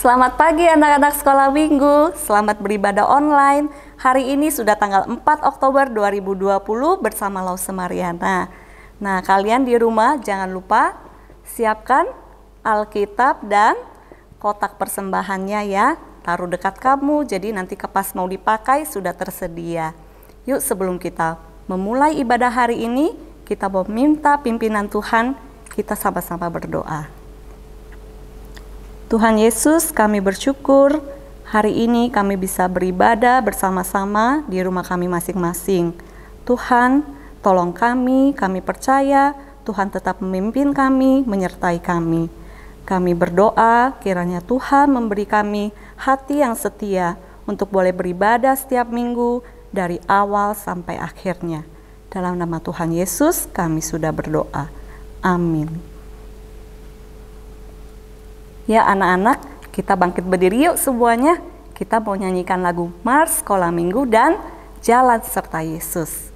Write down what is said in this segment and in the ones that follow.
Selamat pagi anak-anak sekolah minggu, selamat beribadah online. Hari ini sudah tanggal 4 Oktober 2020 bersama Lause Mariana. Nah, kalian di rumah jangan lupa siapkan Alkitab dan kotak persembahannya ya. Taruh dekat kamu, jadi nanti pas mau dipakai sudah tersedia. Yuk sebelum kita memulai ibadah hari ini, kita mau minta pimpinan Tuhan, kita sama-sama berdoa. Tuhan Yesus, kami bersyukur hari ini kami bisa beribadah bersama-sama di rumah kami masing-masing. Tuhan, tolong kami percaya Tuhan tetap memimpin kami, menyertai kami. Kami berdoa kiranya Tuhan memberi kami hati yang setia untuk boleh beribadah setiap minggu dari awal sampai akhirnya. Dalam nama Tuhan Yesus kami sudah berdoa. Amin. Ya anak-anak, kita bangkit berdiri yuk semuanya. Kita mau nyanyikan lagu Mars Sekolah Minggu dan Jalan Serta Yesus.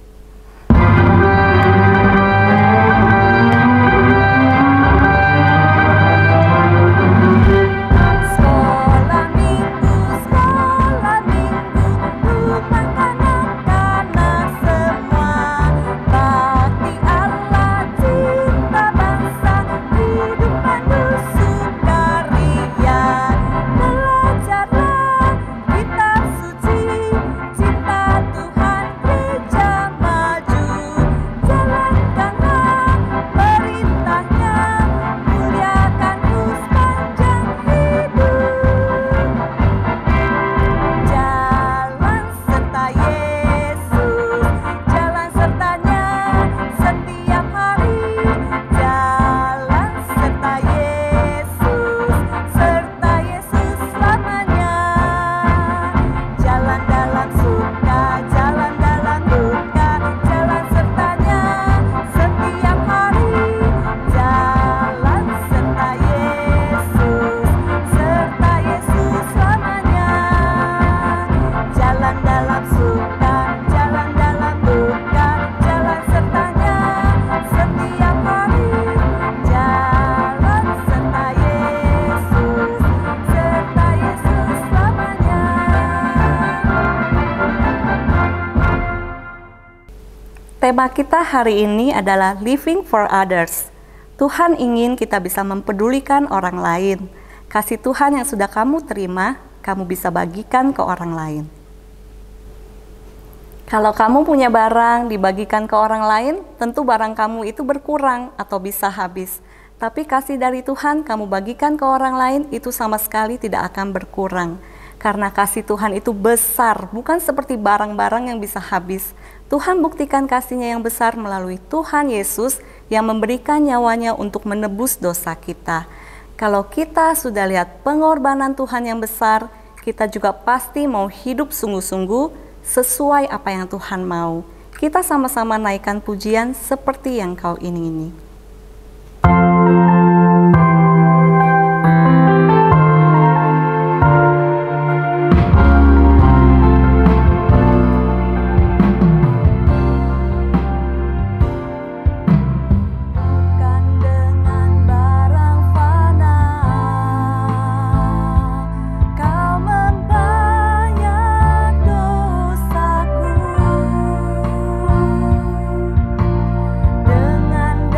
Tema kita hari ini adalah Living for Others. Tuhan ingin kita bisa mempedulikan orang lain. Kasih Tuhan yang sudah kamu terima, kamu bisa bagikan ke orang lain. Kalau kamu punya barang dibagikan ke orang lain, tentu barang kamu itu berkurang atau bisa habis. Tapi kasih dari Tuhan kamu bagikan ke orang lain itu sama sekali tidak akan berkurang. Karena kasih Tuhan itu besar, bukan seperti barang-barang yang bisa habis. Tuhan buktikan kasih-Nya yang besar melalui Tuhan Yesus yang memberikan nyawanya untuk menebus dosa kita. Kalau kita sudah lihat pengorbanan Tuhan yang besar, kita juga pasti mau hidup sungguh-sungguh sesuai apa yang Tuhan mau. Kita sama-sama naikkan pujian seperti yang Kau ingini. Dengan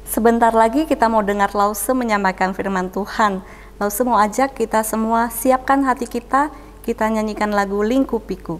Sebentar lagi kita mau dengar Lause menyampaikan firman Tuhan. Lause mau ajak kita semua siapkan hati kita, kita nyanyikan lagu Lingkupiku.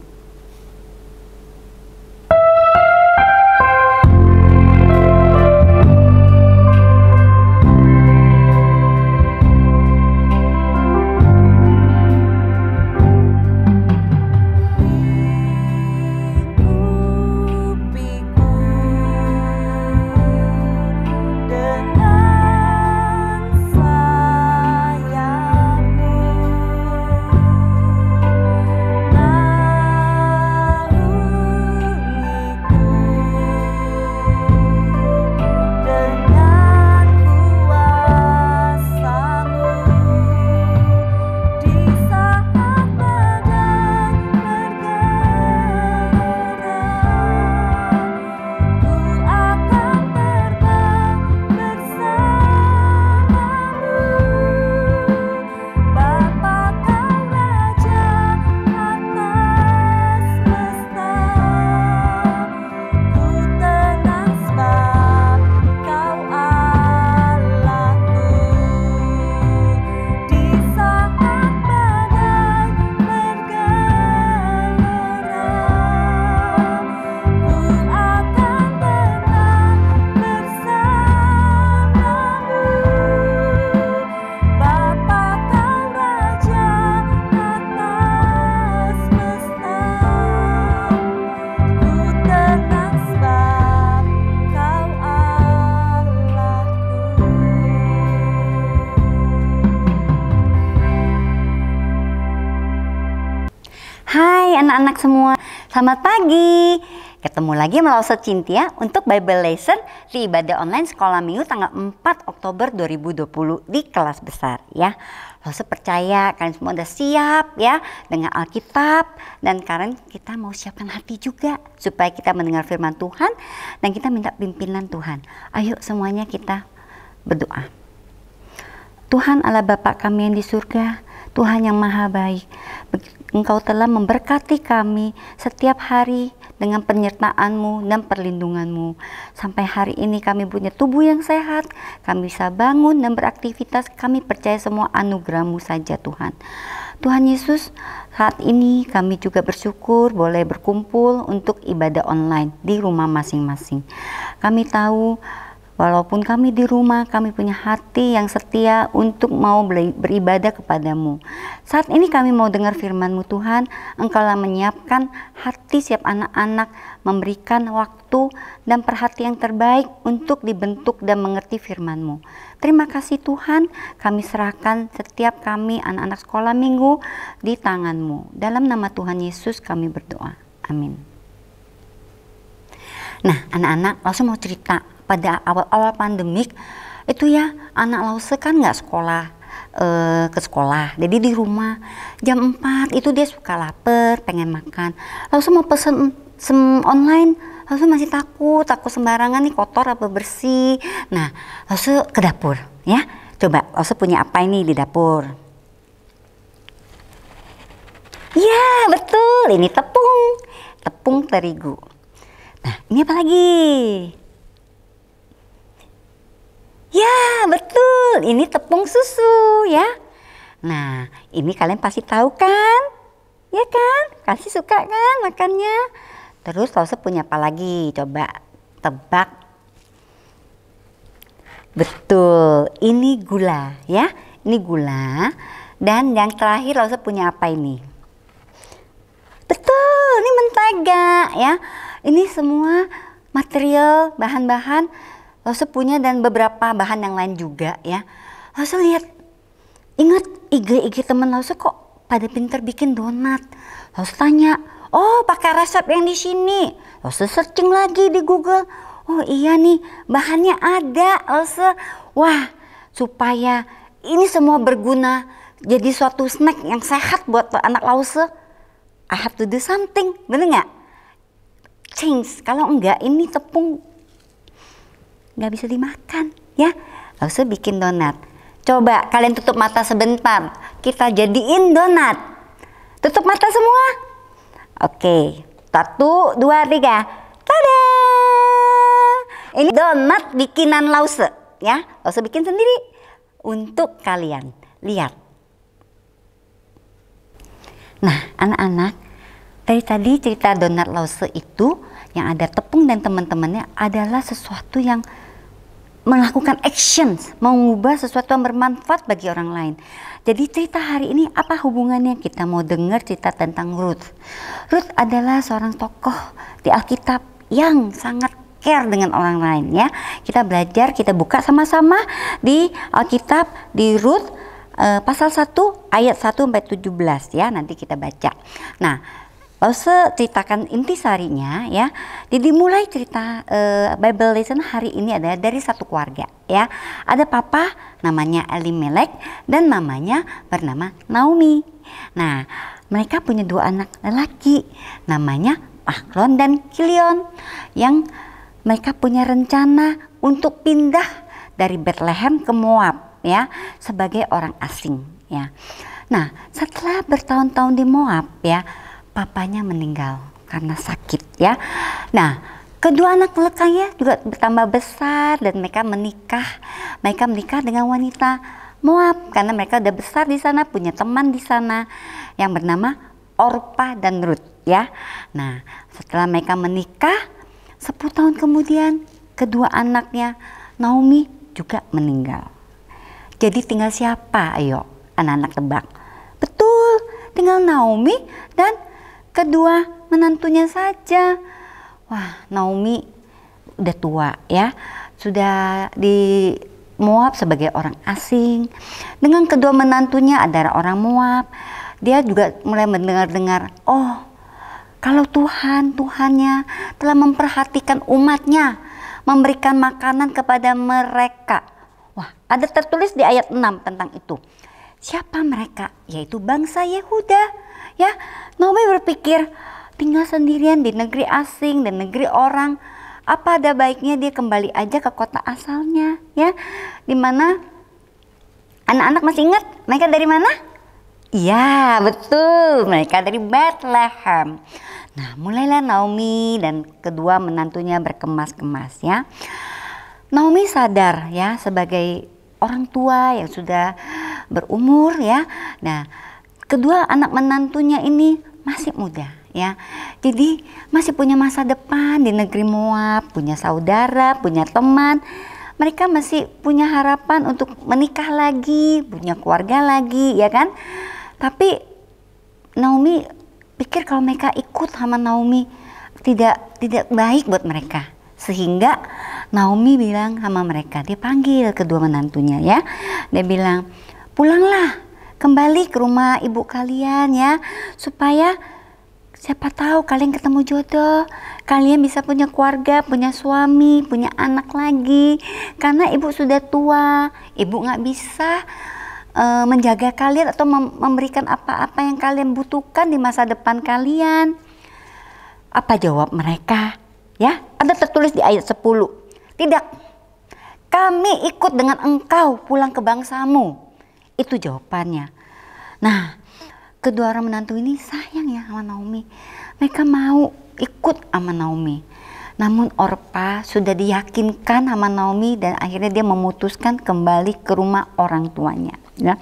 Hai anak-anak semua, selamat pagi. Ketemu lagi sama Lause Cynthia untuk Bible Lesson di ibadah online sekolah minggu tanggal 4 Oktober 2020 di kelas besar ya. Lause percaya kalian semua udah siap ya dengan Alkitab, dan sekarang kita mau siapkan hati juga supaya kita mendengar firman Tuhan dan kita minta pimpinan Tuhan. Ayo semuanya kita berdoa. Tuhan Allah Bapa kami yang di surga, Tuhan yang maha baik, Engkau telah memberkati kami setiap hari dengan penyertaan-Mu dan perlindungan-Mu. Sampai hari ini kami punya tubuh yang sehat, kami bisa bangun dan beraktivitas, kami percaya semua anugerah-Mu saja Tuhan. Tuhan Yesus, saat ini kami juga bersyukur boleh berkumpul untuk ibadah online di rumah masing-masing. Kami tahu walaupun kami di rumah, kami punya hati yang setia untuk mau beribadah kepadamu. Saat ini kami mau dengar firman-Mu Tuhan. Engkaulah menyiapkan hati setiap anak-anak, memberikan waktu dan perhatian yang terbaik untuk dibentuk dan mengerti firman-Mu. Terima kasih Tuhan, kami serahkan setiap kami anak-anak sekolah minggu di tangan-Mu. Dalam nama Tuhan Yesus kami berdoa. Amin. Nah anak-anak, langsung mau cerita. Pada awal-awal pandemik itu ya, anak Lause kan nggak ke sekolah, jadi di rumah jam 4 itu dia suka lapar, pengen makan. Lause mau pesen online, Lause masih takut sembarangan nih, kotor apa bersih. Nah Lause ke dapur ya, coba Lause punya apa ini di dapur? Ya betul, ini tepung terigu. Nah ini apa lagi? Ya betul, ini tepung susu ya. Nah ini kalian pasti tahu kan? Ya kan? Kasih suka kan makannya. Terus Lause punya apa lagi? Coba tebak. Betul, ini gula ya. Ini gula. Dan yang terakhir Lause punya apa ini? Betul, ini mentega ya. Ini semua material, bahan-bahan Lause punya, dan beberapa bahan yang lain juga ya. Lause lihat, ingat IG teman Lause kok pada pinter bikin donat. Lause tanya, oh pakai resep yang di sini. Lause searching lagi di Google. Oh iya nih, bahannya ada. Lause, wah supaya ini semua berguna jadi suatu snack yang sehat buat anak Lause, I have to do something, bener nggak? Change, kalau enggak ini tepung nggak bisa dimakan ya. Lause bikin donat. Coba kalian tutup mata sebentar, kita jadiin donat. Tutup mata semua. Oke, 1, 2, 3. Tada! Ini donat bikinan Lause. ya, gak usah bikin sendiri. Untuk kalian, lihat. Nah, anak-anak, dari tadi cerita Donat Lause itu yang ada tepung dan teman-temannya adalah sesuatu yang melakukan action, mengubah sesuatu yang bermanfaat bagi orang lain. Jadi cerita hari ini apa hubungannya? Kita mau dengar cerita tentang Ruth. Ruth adalah seorang tokoh di Alkitab yang sangat care dengan orang lain ya. Kita belajar, kita buka sama-sama di Alkitab di Ruth pasal 1 ayat 1 sampai 17 ya. Nanti kita baca. Nah, Lause ceritakan intisarinya ya. Jadi mulai cerita Bible lesson hari ini adalah dari satu keluarga ya. Ada papa namanya Elimelek dan mamanya bernama Naomi. Nah, mereka punya dua anak lelaki namanya Mahlon dan Kilion yang mereka punya rencana untuk pindah dari Bethlehem ke Moab ya sebagai orang asing ya. Nah, setelah bertahun-tahun di Moab ya, papanya meninggal karena sakit ya. Nah, kedua anak lelaki juga bertambah besar dan mereka menikah. Mereka menikah dengan wanita Moab karena mereka udah besar di sana, punya teman di sana yang bernama Orpa dan Ruth ya. Nah, setelah mereka menikah 10 tahun kemudian kedua anaknya Naomi juga meninggal. Jadi tinggal siapa? Ayo anak-anak tebak. Betul, tinggal Naomi dan kedua menantunya saja. Wah, Naomi udah tua ya, sudah di Moab sebagai orang asing. Dengan kedua menantunya adalah orang Moab. Dia juga mulai mendengar-dengar, oh kalau Tuhannya telah memperhatikan umatnya, memberikan makanan kepada mereka. Wah, ada tertulis di ayat 6 tentang itu. Siapa mereka? Yaitu bangsa Yehuda. Ya, Naomi berpikir tinggal sendirian di negeri asing dan negeri orang. Apa ada baiknya dia kembali aja ke kota asalnya, ya? Dimana anak-anak masih ingat mereka dari mana? Iya, betul, mereka dari Bethlehem. Nah, mulailah Naomi dan kedua menantunya berkemas-kemas ya. Naomi sadar ya sebagai orang tua yang sudah berumur ya. Nah, kedua anak menantunya ini masih muda ya. Jadi masih punya masa depan di negeri Moab, punya saudara, punya teman. Mereka masih punya harapan untuk menikah lagi, punya keluarga lagi ya kan. Tapi Naomi pikir kalau mereka ikut sama Naomi tidak baik buat mereka. Sehingga Naomi bilang sama mereka, dia panggil kedua menantunya ya. Dia bilang, pulanglah kembali ke rumah ibu kalian ya, supaya siapa tahu kalian ketemu jodoh, kalian bisa punya keluarga, punya suami, punya anak lagi. Karena ibu sudah tua, ibu nggak bisa menjaga kalian atau memberikan apa-apa yang kalian butuhkan di masa depan kalian. Apa jawab mereka? Ya, ada tertulis di ayat 10. Tidak, kami ikut dengan engkau pulang ke bangsamu. Itu jawabannya. Nah, kedua orang menantu ini sayang ya sama Naomi. Mereka mau ikut sama Naomi. Namun Orpa sudah diyakinkan sama Naomi dan akhirnya dia memutuskan kembali ke rumah orang tuanya. Ya.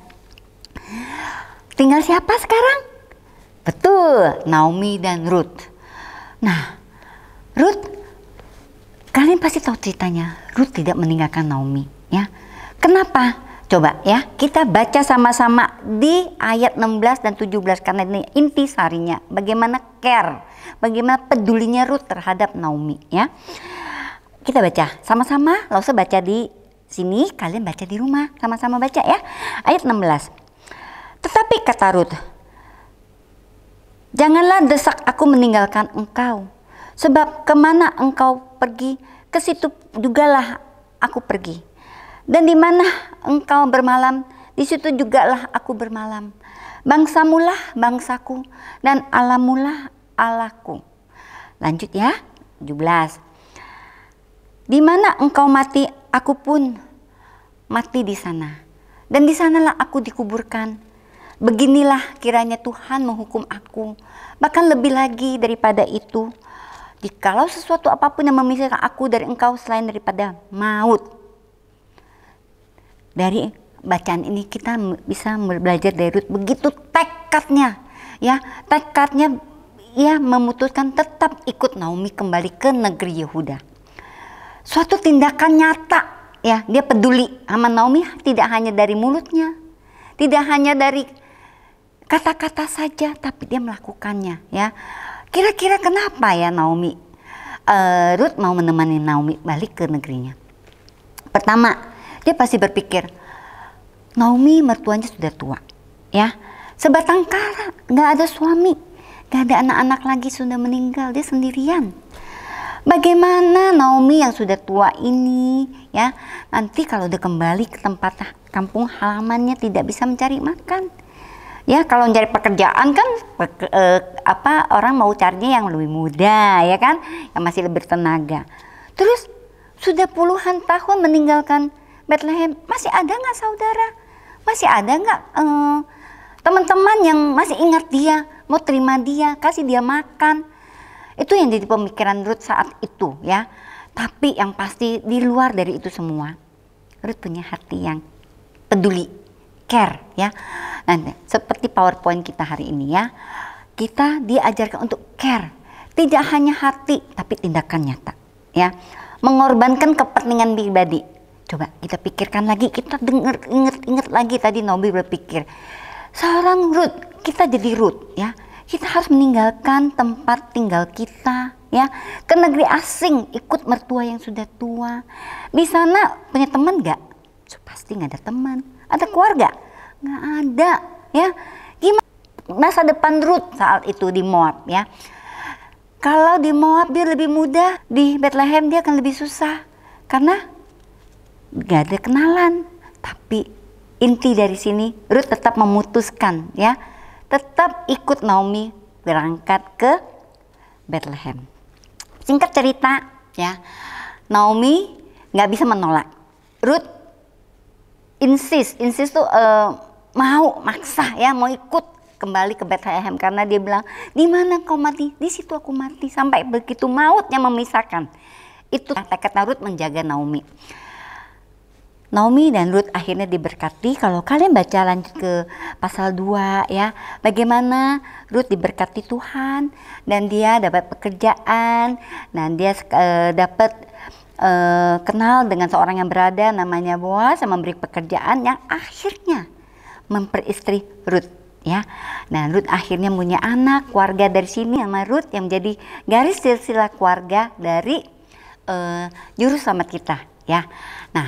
Tinggal siapa sekarang? Betul, Naomi dan Ruth. Nah, Ruth, kalian pasti tahu ceritanya. Ruth tidak meninggalkan Naomi. Ya, kenapa? Coba ya, kita baca sama-sama di ayat 16 dan 17 karena ini intisarinya. Bagaimana care, bagaimana pedulinya Ruth terhadap Naomi ya. Kita baca sama-sama, Lause baca di sini, kalian baca di rumah, sama-sama baca ya. Ayat 16. Tetapi kata Ruth, janganlah desak aku meninggalkan engkau, sebab kemana engkau pergi, ke situ jugalah aku pergi. Dan di mana engkau bermalam, di situ jugalah aku bermalam. Bangsamulah bangsaku, dan Allahmulah Allahku. Lanjut ya, 17. Di mana engkau mati, aku pun mati di sana. Dan di sanalah aku dikuburkan. Beginilah kiranya Tuhan menghukum aku, bahkan lebih lagi daripada itu, jikalau sesuatu apapun yang memisahkan aku dari engkau selain daripada maut. dari bacaan ini kita bisa belajar dari Rut begitu tekadnya, ya, tekadnya ia memutuskan tetap ikut Naomi kembali ke negeri Yehuda. Suatu tindakan nyata, ya, dia peduli sama Naomi, tidak hanya dari mulutnya, tidak hanya dari kata-kata saja, tapi dia melakukannya, ya. Kira-kira kenapa ya Naomi, Rut mau menemani Naomi balik ke negerinya? Pertama, dia pasti berpikir Naomi mertuanya sudah tua, ya, sebatang kara, nggak ada suami, nggak ada anak-anak lagi, sudah meninggal, dia sendirian. Bagaimana Naomi yang sudah tua ini, ya, nanti kalau udah kembali ke tempat kampung halamannya tidak bisa mencari makan. Ya, kalau mencari pekerjaan kan orang mau carinya yang lebih muda, ya kan, yang masih lebih tenaga. Terus sudah puluhan tahun meninggalkan Bethlehem, masih ada nggak saudara? Masih ada nggak teman-teman yang masih ingat dia, mau terima dia, kasih dia makan? Itu yang jadi pemikiran Rut saat itu, ya. Tapi yang pasti di luar dari itu semua, Rut punya hati yang peduli, care, ya. Nah, seperti PowerPoint kita hari ini, ya, kita diajarkan untuk care, tidak hanya hati tapi tindakan nyata, ya, mengorbankan kepentingan pribadi. Coba kita pikirkan lagi, kita ingat lagi tadi Naomi berpikir, seorang Rut, kita jadi Rut, ya, kita harus meninggalkan tempat tinggal kita, ya, ke negeri asing, ikut mertua yang sudah tua. Di sana punya teman nggak? Pasti nggak ada teman. Ada keluarga? Nggak ada, ya. Gimana masa depan Rut saat itu di Moab, ya? Kalau di Moab dia lebih mudah, di Bethlehem dia akan lebih susah karena nggak ada kenalan. Tapi inti dari sini Rut tetap memutuskan, ya, tetap ikut Naomi berangkat ke Bethlehem. Singkat cerita, ya, Naomi nggak bisa menolak. Rut insist tuh mau maksa, ya, mau ikut kembali ke Bethlehem karena dia bilang, di mana kau mati, di situ aku mati, sampai begitu mautnya memisahkan. Itu tekad Rut menjaga Naomi. Naomi dan Rut akhirnya diberkati. Kalau kalian baca lanjut ke pasal 2, ya, bagaimana Rut diberkati Tuhan dan dia dapat pekerjaan dan dia dapat kenal dengan seorang yang berada namanya Boaz yang memberi pekerjaan yang akhirnya memperistri Rut, ya. Nah, Rut akhirnya punya anak, keluarga dari sini sama Rut yang menjadi garis silsilah keluarga dari juru selamat kita, ya. Nah,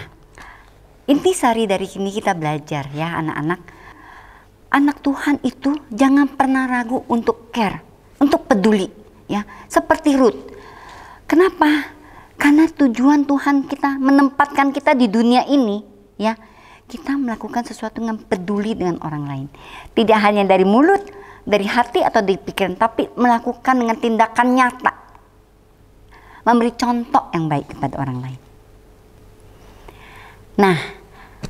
intisari dari sini kita belajar, ya, anak-anak. Anak Tuhan itu jangan pernah ragu untuk care, untuk peduli, ya, seperti Rut. Kenapa? Karena tujuan Tuhan kita menempatkan kita di dunia ini, ya, kita melakukan sesuatu yang peduli dengan orang lain. Tidak hanya dari mulut, dari hati atau dari pikiran, tapi melakukan dengan tindakan nyata. Memberi contoh yang baik kepada orang lain. Nah,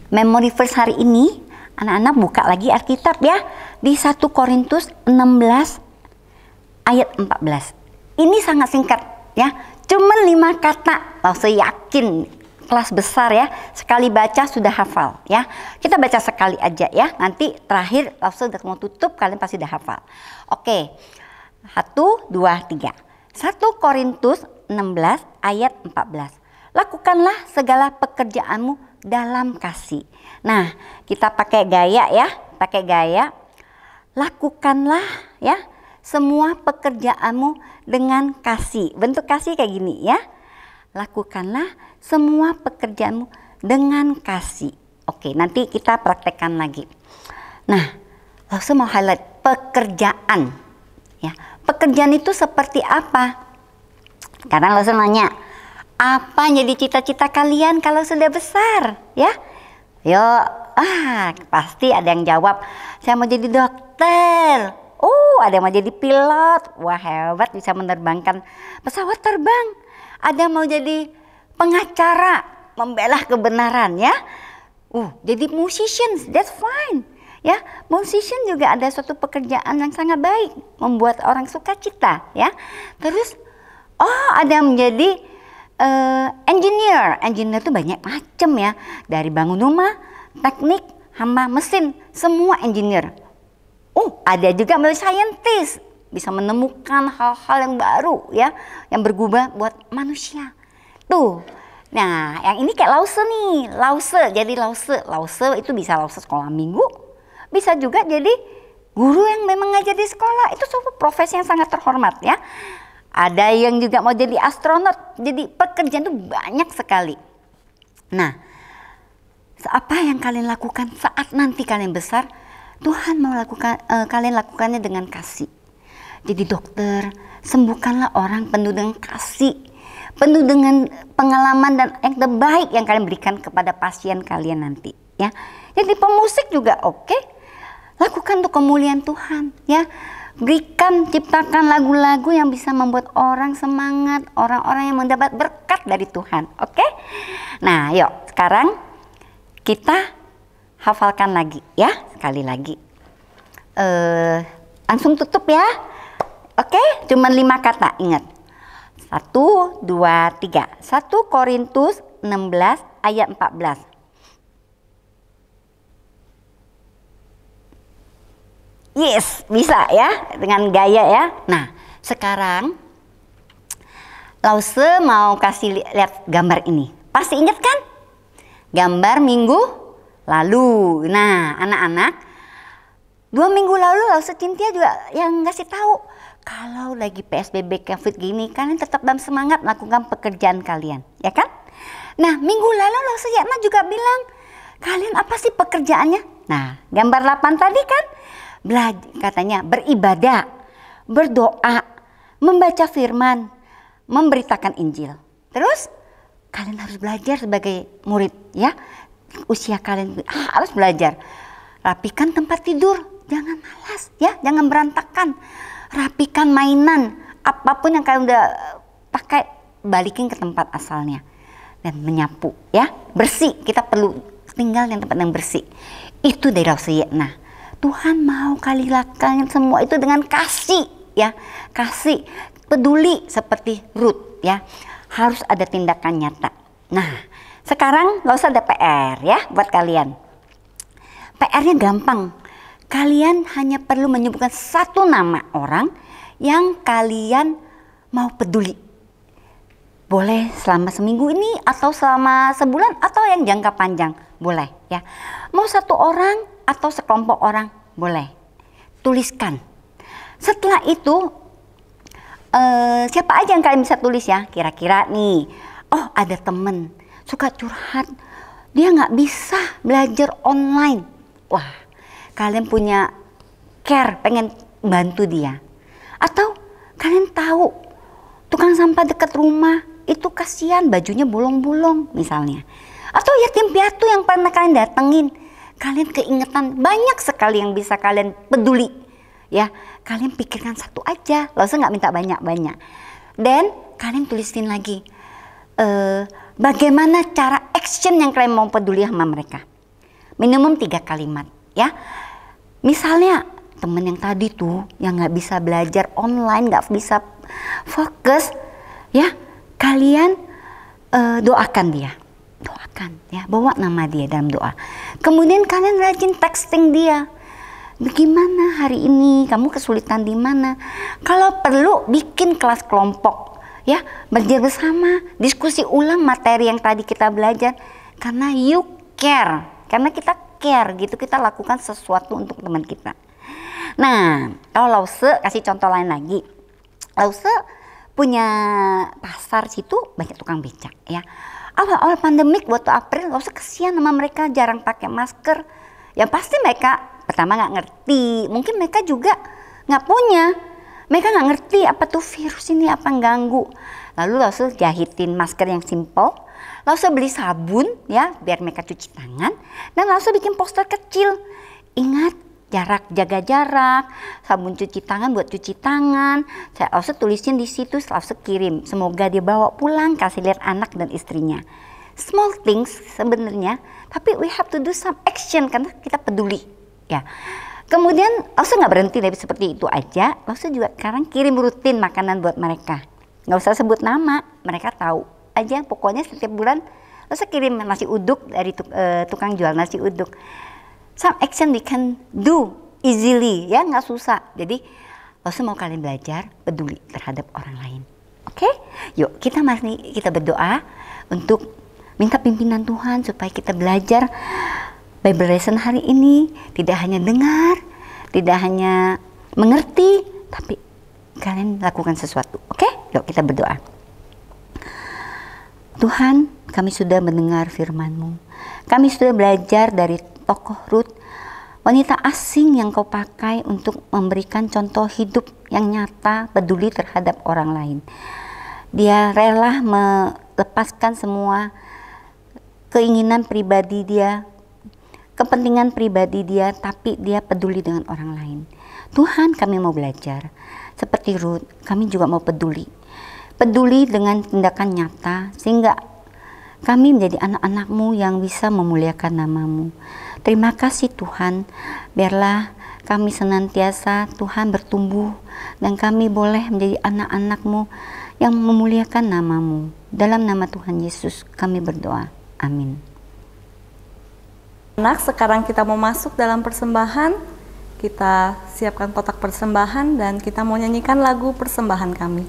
Memory Verse hari ini, anak-anak buka lagi Alkitab, ya, di 1 Korintus 16 ayat 14. Ini sangat singkat, ya, cuma 5 kata, langsung yakin kelas besar, ya, sekali baca sudah hafal, ya. Kita baca sekali aja, ya, nanti terakhir langsung udah mau tutup kalian pasti udah hafal. Oke, 1, 2, 3. 1 Korintus 16 ayat 14. Lakukanlah segala pekerjaanmu dalam kasih. Nah, kita pakai gaya, ya, pakai gaya. Lakukanlah, ya, semua pekerjaanmu dengan kasih. Bentuk kasih kayak gini, ya. Lakukanlah semua pekerjaanmu dengan kasih. Oke, nanti kita praktekkan lagi. Nah, langsung mau highlight pekerjaan, ya. Pekerjaan itu seperti apa? Karena langsung nanya, apa jadi cita-cita kalian kalau sudah besar, ya? Yuk, pasti ada yang jawab, saya mau jadi dokter. Ada yang mau jadi pilot. Wah, hebat, bisa menerbangkan pesawat terbang. Ada yang mau jadi pengacara, membela kebenaran, ya. Jadi musician, that's fine, ya. Musician juga ada suatu pekerjaan yang sangat baik, membuat orang sukacita, ya. Terus, ada yang menjadi Engineer tuh banyak macam ya, dari bangun rumah, teknik, hamba mesin, semua engineer. Ada juga scientist, bisa menemukan hal-hal yang baru ya, yang berguna buat manusia. Tuh. Nah, yang ini kayak Lause nih, Jadi Lause itu bisa Lause sekolah minggu, bisa juga jadi guru yang memang ngajar di sekolah. Itu suatu profesi yang sangat terhormat ya. Ada yang juga mau jadi astronot, jadi pekerjaan itu banyak sekali. Nah, apa yang kalian lakukan saat nanti kalian besar? Tuhan mau kalian lakukannya dengan kasih. Jadi dokter, sembuhkanlah orang penuh dengan kasih, penuh dengan pengalaman dan yang terbaik yang kalian berikan kepada pasien kalian nanti. Ya, jadi pemusik juga oke. Lakukan untuk kemuliaan Tuhan ya. Ciptakan lagu-lagu yang bisa membuat orang semangat, orang-orang yang mendapat berkat dari Tuhan. Oke? Nah, yuk sekarang kita hafalkan lagi ya, sekali lagi. Langsung tutup ya. Oke? Cuman 5 kata, ingat. 1, 2, 3. 1 Korintus 16 ayat 14. Yes, bisa ya, dengan gaya ya. Nah, sekarang Lause mau kasih lihat gambar ini. Pasti ingat kan? Gambar minggu lalu. Nah, anak-anak, 2 minggu lalu Lause Cynthia juga yang ngasih tahu kalau lagi PSBB COVID gini, kalian tetap dalam semangat melakukan pekerjaan kalian, ya kan? Nah, minggu lalu Lause Yatna juga bilang, kalian apa sih pekerjaannya? Nah, gambar 8 tadi kan? Katanya beribadah, berdoa, membaca firman, memberitakan Injil. Terus kalian harus belajar sebagai murid ya. Usia kalian harus belajar. Rapikan tempat tidur, jangan malas ya, jangan berantakan. Rapikan mainan, apapun yang kalian udah pakai, balikin ke tempat asalnya. Dan menyapu ya, bersih. Kita perlu tinggal di tempat yang bersih. Itu dari Lause Yatna. Tuhan mau kalian lakukan semua itu dengan kasih ya, kasih, peduli seperti Ruth ya. Harus ada tindakan nyata. Nah, sekarang gak usah ada PR ya buat kalian. PR-nya gampang. Kalian hanya perlu menyebutkan 1 nama orang yang kalian mau peduli. Boleh selama seminggu ini atau selama sebulan atau yang jangka panjang, boleh ya. Mau 1 orang atau sekelompok orang, boleh. Tuliskan. Setelah itu siapa aja yang kalian bisa tulis ya. Kira-kira nih, ada temen suka curhat, dia nggak bisa belajar online. Wah, kalian punya care, pengen bantu dia. Atau kalian tahu tukang sampah dekat rumah itu kasihan, bajunya bolong-bolong misalnya. Atau yatim piatu yang pernah kalian datengin, kalian keingetan, banyak sekali yang bisa kalian peduli ya. Kalian pikirkan 1 aja, langsung nggak minta banyak-banyak. Dan kalian tulisin lagi bagaimana cara action yang kalian mau peduli sama mereka. Minimum 3 kalimat ya. Misalnya temen yang tadi tuh yang nggak bisa belajar online, nggak bisa fokus ya, kalian doakan dia. Doakan ya, bawa nama dia dalam doa. Kemudian kalian rajin texting dia. Bagaimana hari ini? Kamu kesulitan di mana? Kalau perlu bikin kelas kelompok ya, belajar bersama, diskusi ulang materi yang tadi kita belajar. Karena you care, karena kita care gitu, kita lakukan sesuatu untuk teman kita. Nah, kalau Lause kasih contoh lain lagi. Lause punya pasar situ banyak tukang becak ya. Awal-awal pandemik waktu April, Lause kesian sama mereka, jarang pakai masker. Ya pasti mereka pertama nggak ngerti, mungkin mereka juga nggak punya. Mereka nggak ngerti apa tuh virus ini, apa yang ganggu. Lalu Lause jahitin masker yang simple. Lause beli sabun ya, biar mereka cuci tangan. Dan Lause bikin poster kecil. Ingat, jarak, jaga jarak, sabun cuci tangan buat cuci tangan. Saya Lause tulisin di situ, Lause kirim. Semoga dia bawa pulang, kasih lihat anak dan istrinya. Small things sebenarnya, tapi we have to do some action karena kita peduli ya. Kemudian Lause nggak berhenti dari seperti itu aja. Lause juga sekarang kirim rutin makanan buat mereka. Nggak usah sebut nama, mereka tahu. aja, pokoknya setiap bulan Lause kirim nasi uduk dari tukang jual nasi uduk. Some action we can do easily, ya, nggak susah. Jadi Lause mau kalian belajar peduli terhadap orang lain. Oke? Yuk kita berdoa untuk minta pimpinan Tuhan supaya kita belajar Bible lesson hari ini tidak hanya dengar, tidak hanya mengerti, tapi kalian lakukan sesuatu. Oke? Yuk kita berdoa. Tuhan, kami sudah mendengar firman-Mu. Kami sudah belajar dari tokoh Ruth, wanita asing yang Kau pakai untuk memberikan contoh hidup yang nyata, peduli terhadap orang lain. Dia rela melepaskan semua keinginan pribadi dia, kepentingan pribadi dia, tapi dia peduli dengan orang lain. Tuhan, kami mau belajar. Seperti Ruth, kami juga mau peduli dengan tindakan nyata, sehingga kami menjadi anak-anak-Mu yang bisa memuliakan nama-Mu. Terima kasih Tuhan, biarlah kami senantiasa Tuhan bertumbuh, dan kami boleh menjadi anak-anak-Mu yang memuliakan nama-Mu. Dalam nama Tuhan Yesus kami berdoa, amin. Anak, sekarang kita mau masuk dalam persembahan. Kita siapkan kotak persembahan dan kita mau nyanyikan lagu persembahan kami.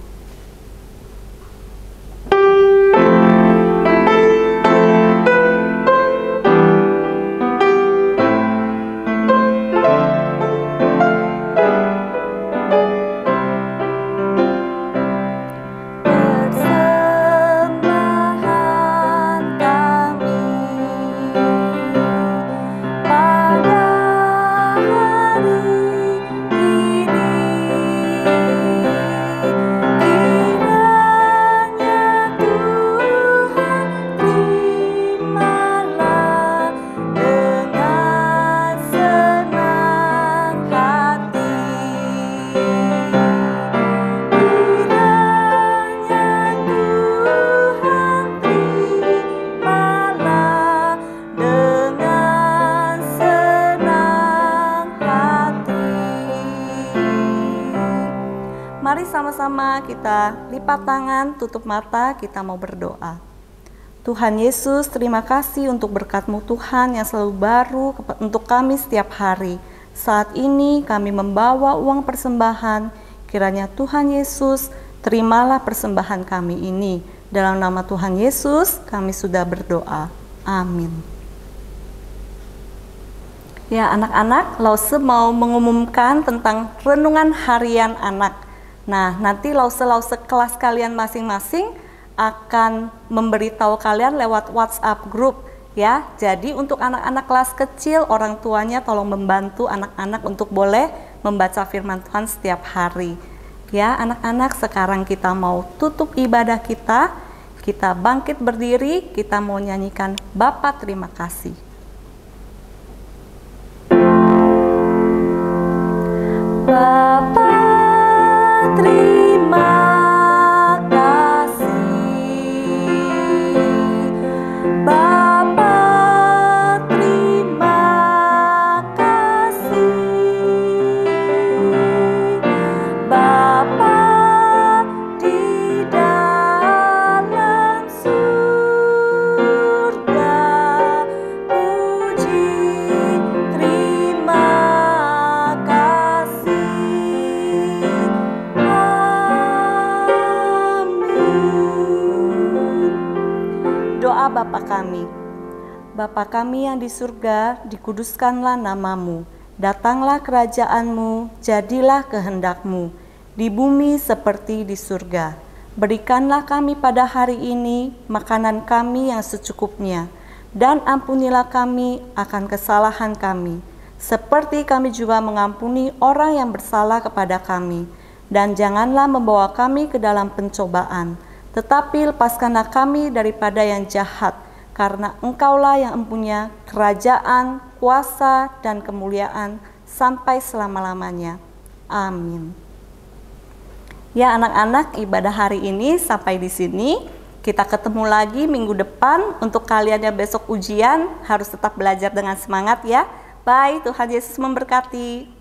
Mari sama-sama kita lipat tangan, tutup mata, kita mau berdoa. Tuhan Yesus, terima kasih untuk berkat-Mu Tuhan yang selalu baru untuk kami setiap hari. Saat ini kami membawa uang persembahan, kiranya Tuhan Yesus terimalah persembahan kami ini. Dalam nama Tuhan Yesus kami sudah berdoa. Amin. Ya anak-anak, Lause mau mengumumkan tentang renungan harian anak. Nah, nanti Lause kelas kalian masing-masing akan memberitahu kalian lewat WhatsApp group ya. Jadi untuk anak-anak kelas kecil, orang tuanya tolong membantu anak-anak untuk boleh membaca firman Tuhan setiap hari. Ya, anak-anak, sekarang kita mau tutup ibadah kita. Kita bangkit berdiri, kita mau nyanyikan Bapa terima kasih. Bapa terima kasih, Bapa terima kasih, Bapa di dalam surga, puji terima kasih. Doa Bapa kami. Bapa kami yang di surga, dikuduskanlah nama-Mu. Datanglah kerajaan-Mu, jadilah kehendak-Mu, di bumi seperti di surga. Berikanlah kami pada hari ini makanan kami yang secukupnya, dan ampunilah kami akan kesalahan kami, seperti kami juga mengampuni orang yang bersalah kepada kami. Dan janganlah membawa kami ke dalam pencobaan, tetapi lepaskanlah kami daripada yang jahat, karena Engkaulah yang mempunyai kerajaan, kuasa, dan kemuliaan sampai selama-lamanya. Amin. Ya anak-anak, ibadah hari ini sampai di sini. Kita ketemu lagi minggu depan. Untuk kalian yang besok ujian, harus tetap belajar dengan semangat ya. Bye, Tuhan Yesus memberkati.